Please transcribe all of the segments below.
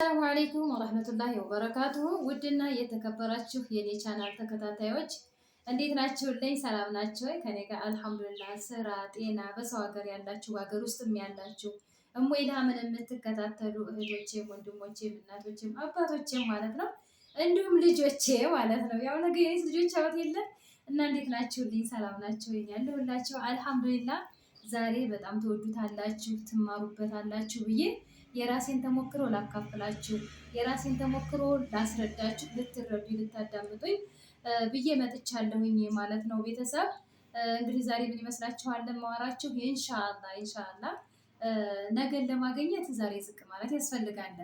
ሰላሙ አለይኩም ወራህመቱላሂ ወበረካቱሁ። ውድና የተከበራችሁ የኔ ቻናል ተከታታዮች እንዴት ናችሁልኝ? ሰላም ናችሁ ወይ? ከኔ ጋር አልሐምዱሊላህ። ስራ፣ ጤና፣ በሰው ሀገር ያላችሁ ሀገር ውስጥም ያላችሁ እሞይ ኢልሃምን የምትከታተሉ እህቶቼም ወንድሞቼም እናቶቼም አባቶቼም ማለት ነው እንዲሁም ልጆቼ ማለት ነው። ያው ነገ የኔ ልጆች አውት የለ እና እንዴት ናችሁልኝ? ሰላም ናችሁ ወይ? ያለሁላችሁ አልሐምዱሊላህ። ዛሬ በጣም ትወዱታላችሁ ትማሩበታላችሁ ብዬ የራሴን ተሞክሮ ላካፍላችሁ የራሴን ተሞክሮ ላስረዳችሁ ልትረዱ ልታዳምጡኝ ብዬ መጥቻለሁኝ ማለት ነው። ቤተሰብ እንግዲህ ዛሬ ምን ይመስላችኋል? ለማወራችሁ ኢንሻአላህ ነገን ለማግኘት ዛሬ ዝቅ ማለት ያስፈልጋል።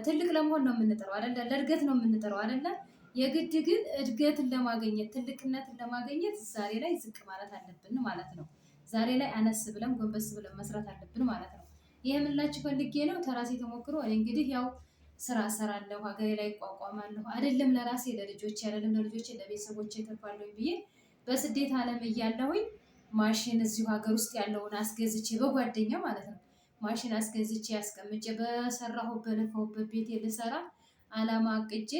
ትልቅ ለመሆን ነው የምንጥረው አይደለ? ለእድገት ነው የምንጥረው አይደለ? የግድ ግን እድገትን ለማግኘት ትልቅነትን ለማግኘት ዛሬ ላይ ዝቅ ማለት አለብን ማለት ነው። ዛሬ ላይ አነስ ብለን ጎንበስ ብለን መስራት አለብን ማለት ነው። ይሄ የምላችሁ ፈልጌ ነው ተራሴ ተሞክሮ። እኔ እንግዲህ ያው ስራ እሰራለሁ፣ ሀገሬ ላይ እቋቋማለሁ። አይደለም ለራሴ ለልጆቼ አይደለም ለልጆቼ ለቤተሰቦቼ ተርፋለሁ ብዬ በስደት ዓለም እያለሁኝ ማሽን እዚሁ ሀገር ውስጥ ያለውን አስገዝቼ በጓደኛ ማለት ነው ማሽን አስገዝቼ አስቀምጬ በሰራሁበት በለፋሁበት ቤቴ ልሰራ አላማ አቅጄ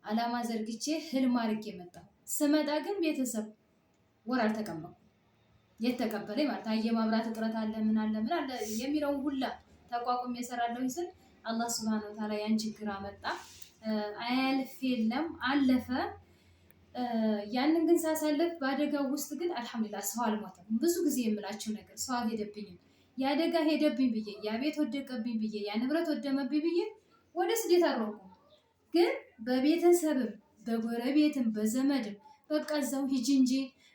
አላማ ዘርግቼ ህልም አድርጌ መጣሁ። ስመጣ ግን ቤተሰብ ወር አልተቀመጥኩም። የተቀበለኝ ማለት አየ ማብራት እጥረት አለ ምን አለ የሚለውን ሁላ ተቋቁም የሰራለሁ ስል አላህ ሱብሃነሁ ወተዓላ ያን ችግር አመጣ። አያልፍ የለም አለፈ። ያንን ግን ሳሳልፍ በአደጋው ውስጥ ግን አልሐምዱሊላህ ሰው አልሞተም። ብዙ ጊዜ የምላችሁ ነገር ሰው አልሄደብኝም። የአደጋ ሄደብኝ ብዬ ያ ቤት ወደቀብኝ ብዬ ያ ንብረት ወደመብኝ ብዬ ወደ ስደት አልሮኩም። ግን በቤተሰብም በጎረቤትም በዘመድም በቃ እዛው ሂጂ እንጂ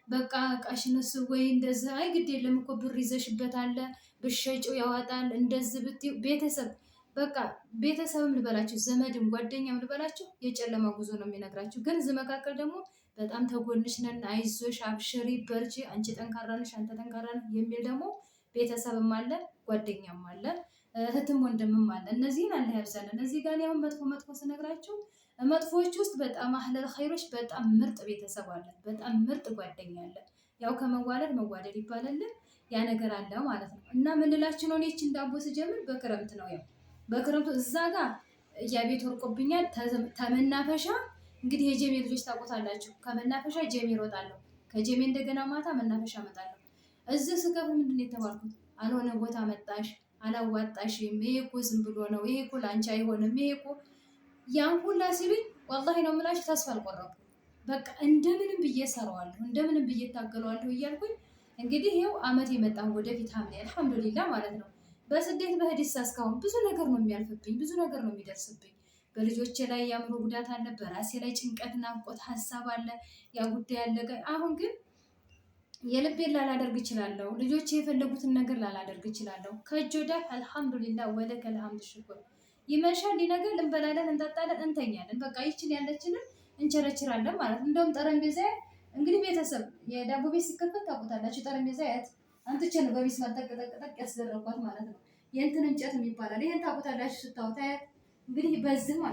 በቃ እቃሽንስ ወይ እንደዚህ አይ ግድ የለም እኮ ብር ይዘሽበታል ብትሸጪው ያዋጣል እንደዚህ ብትይው ቤተሰብ በቃ ቤተሰብም ልበላችሁ ዘመድም ጓደኛም ልበላችሁ የጨለማ ጉዞ ነው የሚነግራችሁ። ግን እዚህ መካከል ደግሞ በጣም ተጎንሽ ነን፣ አይዞሽ፣ አብሽሪ፣ በርቺ፣ አንቺ ጠንካራ ነሽ፣ አንተ ጠንካራ ነህ የሚል ደግሞ ቤተሰብም አለ ጓደኛም አለ እህትም ወንድምም አለ። እነዚህን አላህ ያብዛል። እነዚህ ጋር ያው መጥፎ ስነግራችሁ መጥፎዎች ውስጥ በጣም አህለል ኸይሮች በጣም ምርጥ ቤተሰብ አለ፣ በጣም ምርጥ ጓደኛ አለ። ያው ከመዋለድ መዋደድ ይባላል ያ ነገር አለ ማለት ነው። እና ምን ልላችሁ ነው? እኔ ዳቦ ስጀምር በክረምት ነው። ያው በክረምቱ እዛ ጋር ያ ቤት ወርቆብኛል። ተመናፈሻ እንግዲህ የጀሜ ልጆች ታውቁታላችሁ። ከመናፈሻ ጀሜ እሮጣለሁ፣ ከጀሜ እንደገና ማታ መናፈሻ እመጣለሁ። እዚህ ስከፍል ምንድን ነው የተባልኩት? አልሆነ ቦታ መጣሽ አላዋጣሽም፣ ይሄ እኮ ዝም ብሎ ነው፣ ይሄ እኮ ላንቺ አይሆንም፣ ይሄ እኮ ያን ሁላ ሲሉኝ ወላሂ ነው የምላችሁ ተስፋ አልቆረጥኩም። በቃ እንደምንም ብዬ እሰራዋለሁ እንደምንም ብዬ እታገለዋለሁ እያልኩኝ እንግዲህ ይኸው አመት የመጣን ወደፊት ሐምሌ አልሐምዱሊላህ ማለት ነው። በስደት በህዲሳ እስካሁን ብዙ ነገር ነው የሚያልፍብኝ፣ ብዙ ነገር ነው የሚደርስብኝ። በልጆቼ ላይ የአእምሮ ጉዳት አለ፣ በራሴ ላይ ጭንቀት፣ ናፍቆት፣ ሀሳብ አለ። ያ ጉዳይ አለቀ። አሁን ግን የልቤን ላላደርግ እችላለሁ። ልጆቼ የፈለጉትን ነገር ላላደርግ እችላለሁ። ከእጅ ወዳፍ አልሐምዱሊላህ ወደ ከልሐምድ ሽኩር። ይመሻል፣ ይነጋል፣ እንበላለን፣ እንጠጣለን፣ እንተኛለን። በቃ ይችን ያለችንን እንቸረችራለን ማለት ነው። እንደውም ጠረጴዛ እንግዲህ ቤተሰብ የዳቦ ቤት ሲከፈት ታውቁታላችሁ። ጠረጴዛ ያት አንትቼ ነው በሚስማር ጠቅጠቅጠቅ ያስደረኳት ማለት ነው። የእንትን እንጨት የሚባላል ይሄን ታውቁታላችሁ። ስታውታ እንግዲህ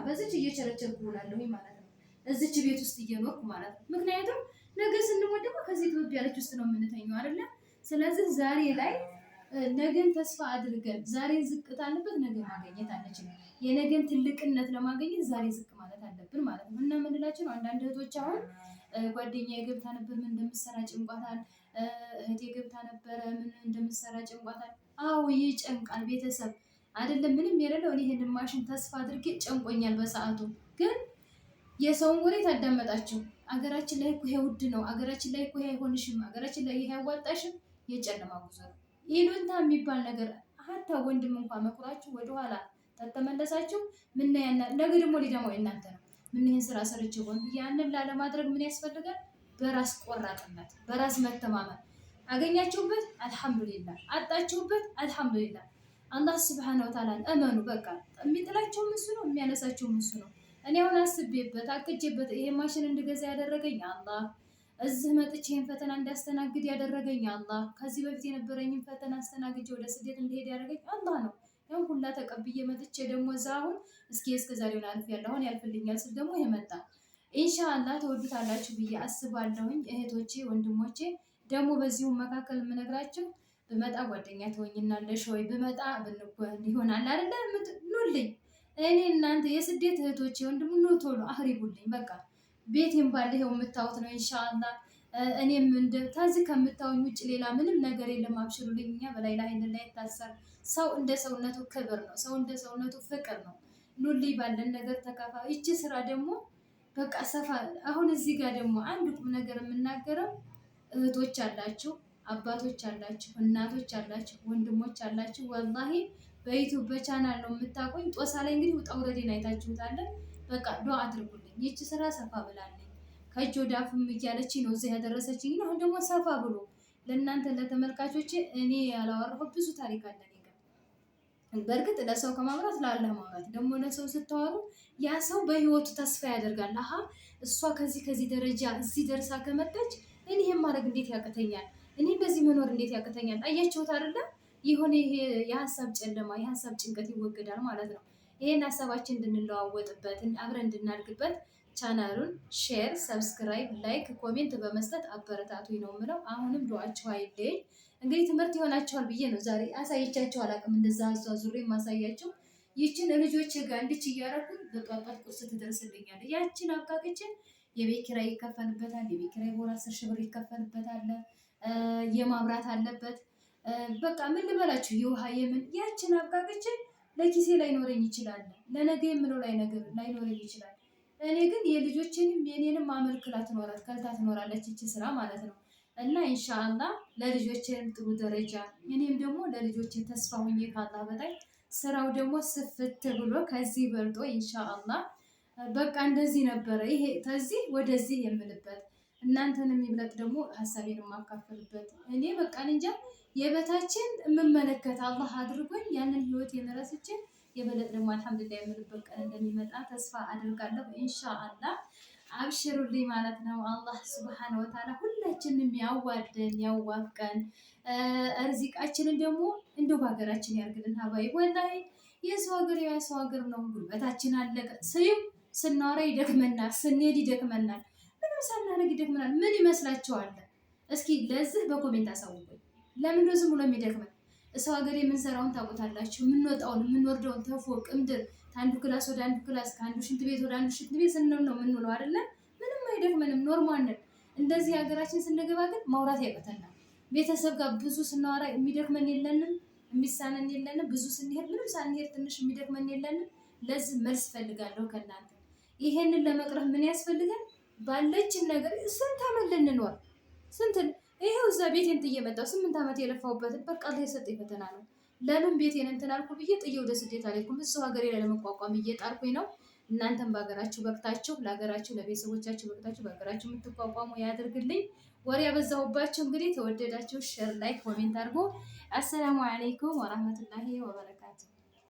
በዚች እየቸረቸርኩ እውላለሁ ማለት ነው። እዚች ቤት ውስጥ እየኖርኩ ማለት ነው። ምክንያቱም ነገ ስንሞት ደግሞ ከዚህ ትውብ ያለች ውስጥ ነው የምንተኘው አይደለ? ስለዚህ ዛሬ ላይ ነገን ተስፋ አድርገን ዛሬን ዝቅ ታልንበት ነገ ማግኘት አንችልም። የነገን ትልቅነት ለማግኘት ዛሬ ዝቅ ማለት አለብን ማለት ነው። እና ምንላችሁ ነው አንዳንድ እህቶች አሁን ጓደኛዬ ገብታ ነበር ምን እንደምትሰራ ጭንቋታል፣ እህቴ ገብታ ነበረ ምን እንደምትሰራ ጭንቋታል። አዎ ይጨንቃል። ቤተሰብ አይደለም ምንም የሌለው እኔ ይሄንን ማሽን ተስፋ አድርጌ ጨንቆኛል በሰዓቱ። ግን የሰውን ወሬ ታዳመጣችሁ። አገራችን ላይ እኮ ይሄ ውድ ነው፣ አገራችን ላይ እኮ ይሄ አይሆንሽም፣ አገራችን ላይ ይሄ አይዋጣሽም። የጨለማ ጉዞ ነው። ይሉንታ የሚባል ነገር ሀታ ወንድም እንኳን መኩራችሁ ወደኋላ ተተመለሳችሁ ምን ነገ ደግሞ ሊደማው እናንተ ነው። ምን ይሄን ስራ ሰርቼ ሆን ያንን ላለማድረግ ምን ያስፈልጋል? በራስ ቆራጥነት፣ በራስ መተማመን። አገኛችሁበት አልሐምዱሊላህ፣ አጣችሁበት አልሐምዱሊላህ። አላህ ሱብሃነሁ ወተዓላ እመኑ። በቃ የሚጥላቸው እሱ ነው፣ የሚያነሳቸው እሱ ነው። እኔ አሁን አስቤበት አቅጄበት ይሄ ማሽን እንድገዛ ያደረገኝ አላህ፣ እዚህ መጥቼ ይሄን ፈተና እንዳስተናግድ ያደረገኝ አላህ፣ ከዚህ በፊት የነበረኝን ፈተና አስተናግጄ ወደ ስደት እንድሄድ ያደረገኝ አላህ ነው። ያን ሁላ ተቀብዬ መጥቼ ደግሞ እዛ አሁን እስከ ዛሬውን አልፌያለሁ። አሁን ያልፍልኛል ስል ደግሞ ይሄ መጣ። ኢንሻአላህ ተወዱታላችሁ ብዬ አስባለሁኝ እህቶቼ ወንድሞቼ። ደግሞ በዚሁ መካከል የምነግራችሁ ብመጣ ጓደኛ ትሆኝናለሽ ወይ ብመጣ ብንጎን ይሆናል አይደለ? ኑልኝ እኔ እናንተ የስደት እህቶቼ ወንድም ነው ቶሎ አህሪቡልኝ። በቃ ቤቴን ባለ ይኸው የምታዩት ነው ኢንሻአላህ። እኔም ታዚህ ከምታዩኝ ውጭ ሌላ ምንም ነገር የለም። አብሽሩልኝ። እኛ በላይ ላይ የታሰር ሰው እንደ ሰውነቱ ክብር ነው። ሰው እንደ ሰውነቱ ፍቅር ነው። ኑልኝ ባለን ነገር ተካፋ። ይቺ ስራ ደግሞ በቃ ሰፋ። አሁን እዚህ ጋር ደግሞ አንድ ቁም ነገር የምናገረው እህቶች አላችሁ፣ አባቶች አላችሁ፣ እናቶች አላችሁ፣ ወንድሞች አላችሁ። ወላሂ በዩቲዩብ በቻናል ነው የምታቆኝ። ጦሳ ላይ እንግዲህ ውጣ ውረዴን አይታችሁታል። በቃ ዱአ አድርጉልኝ። ይቺ ስራ ሰፋ ብላለኝ ከእጅ ወደ አፍም እያለች ነው እዚህ ያደረሰችኝ። አሁን ደግሞ ሰፋ ብሎ ለእናንተ ለተመልካቾች እኔ ያላወራሁት ብዙ ታሪክ አለ። በእርግጥ ለሰው ከማውራት ለአላህ ማውራት ደግሞ ለሰው ስታወሩ ያ ሰው በህይወቱ ተስፋ ያደርጋል። አሀ እሷ ከዚህ ደረጃ እዚህ ደርሳ ከመጣች እኔ ይሄን ማድረግ እንዴት ያቅተኛል? እኔ በዚህ መኖር እንዴት ያቅተኛል? አያችሁት አይደለ? ይሁን ይሄ የሀሳብ ጨለማ የሀሳብ ጭንቀት ይወገዳል ማለት ነው። ይሄን ሀሳባችን እንድንለዋወጥበት አብረን እንድናድግበት ቻናሉን ሼር፣ ሰብስክራይብ፣ ላይክ፣ ኮሜንት በመስጠት አበረታቱኝ ነው የምለው። አሁንም ዱአችሁ አይለኝ። እንግዲህ ትምህርት ይሆናቸዋል ብዬ ነው ዛሬ አሳይቻቸው አላውቅም። እንደዛ ዙሬ ማሳያቸው ይችን ልጆች ጋር እንድች እያረኩኝ በጧጧት ቁርስ ትደርስልኛል። ያችን አብቃቅችን የቤት ኪራይ ይከፈልበታል። የቤት ኪራይ በወር 10 ሺህ ብር ይከፈልበታል። የማብራት አለበት። በቃ ምን ልበላችሁ የውሃ የምን ያችን አብቃቅችን ለኪሴ ላይኖረኝ ይችላል። ለነገ የምለው ላይኖረኝ ይችላል። እኔ ግን የልጆችንም የኔንም አመልክላ ትኖራለች ይቺ ስራ ማለት ነው። እና ኢንሻአላህ ለልጆቼም ጥሩ ደረጃ እኔም ደግሞ ለልጆቼ ተስፋ ሆኜ ካላህ በላይ ስራው ደግሞ ስፍት ብሎ ከዚህ በልጦ ኢንሻአላህ በቃ እንደዚህ ነበረ ይሄ ከዚህ ወደዚህ የምልበት እናንተን የሚብለጥ ደግሞ ሀሳቤን የማካፈልበት እኔ በቃ እንጃ የበታችን የምመለከት አላህ አድርጎኝ ያንን ህይወት የነረስቼ የበለጥ ደግሞ አልሐምዱሊላህ የምልበት ቀን እንደሚመጣ ተስፋ አድርጋለሁ ኢንሻአላህ። አብሽሩልኝ ማለት ነው። አላህ ሱብሃነ ወተዓላ ሁላችንም ያዋደን ያዋፍቀን፣ ርዚቃችንን ደግሞ እንደው በሀገራችን ያርግልን። ሀባይ ወላሂ የሰው ሀገር ነው። ጉልበታችን አለቀ። ስናወራ ይደክመናል፣ ስንሄድ ይደክመናል፣ ምንም ሳናደርግ ይደክመናል። ምን ይመስላችኋል? እስኪ ለዚህ በኮሜንት አሳውቁኝ። ለምን ነው ዝም ብሎ የሚደክመን? ሰው ሀገር የምንሰራውን ታውቁታላችሁ። የምንወጣውን የምንወርደውን ተፎቅ ምድር ከአንዱ ክላስ ወደ አንዱ ክላስ ከአንዱ ሽንት ቤት ወደ አንዱ ሽንት ቤት ስንል ነው የምንውለው አይደለ? ምንም አይደክመንም፣ ኖርማል ነን። እንደዚህ ሀገራችን ስንገባ ግን ማውራት ያቅተናል። ቤተሰብ ጋር ብዙ ስናወራ የሚደክመን የለንም፣ የሚሳነን የለንም። ብዙ ስንሄድ ምንም ሳንሄድ ትንሽ የሚደክመን የለንም። ለዚህ መልስ ፈልጋለሁ ከእናንተ። ይሄንን ለመቅረፍ ምን ያስፈልጋል? ባለችን ነገር ስንት ዓመት ልንኖር ይሄው እዛ ቤቴን ጥዬ መጣሁ። 8 ዓመት የለፋሁበትን በቃ ላይ የሰጠኝ ፈተና ነው። ለምን ቤቴን እንትን አልኩ ብዬ ጥዬ ወደ ስደት አልሄድኩም። እዛው ሀገሬ ላይ ለመቋቋም እየጣርኩኝ ነው። እናንተም በሀገራችሁ በቅታችሁ ለሀገራችሁ ለቤተሰቦቻችሁ በቅታችሁ በሀገራችሁ የምትቋቋሙ ያድርግልኝ። ወሬ ያበዛሁባችሁ እንግዲህ ተወደዳችሁ ሼር፣ ላይክ፣ ኮሜንት አድርጎ። አሰላሙ አለይኩም ወራህመቱላሂ ወበረካቱ።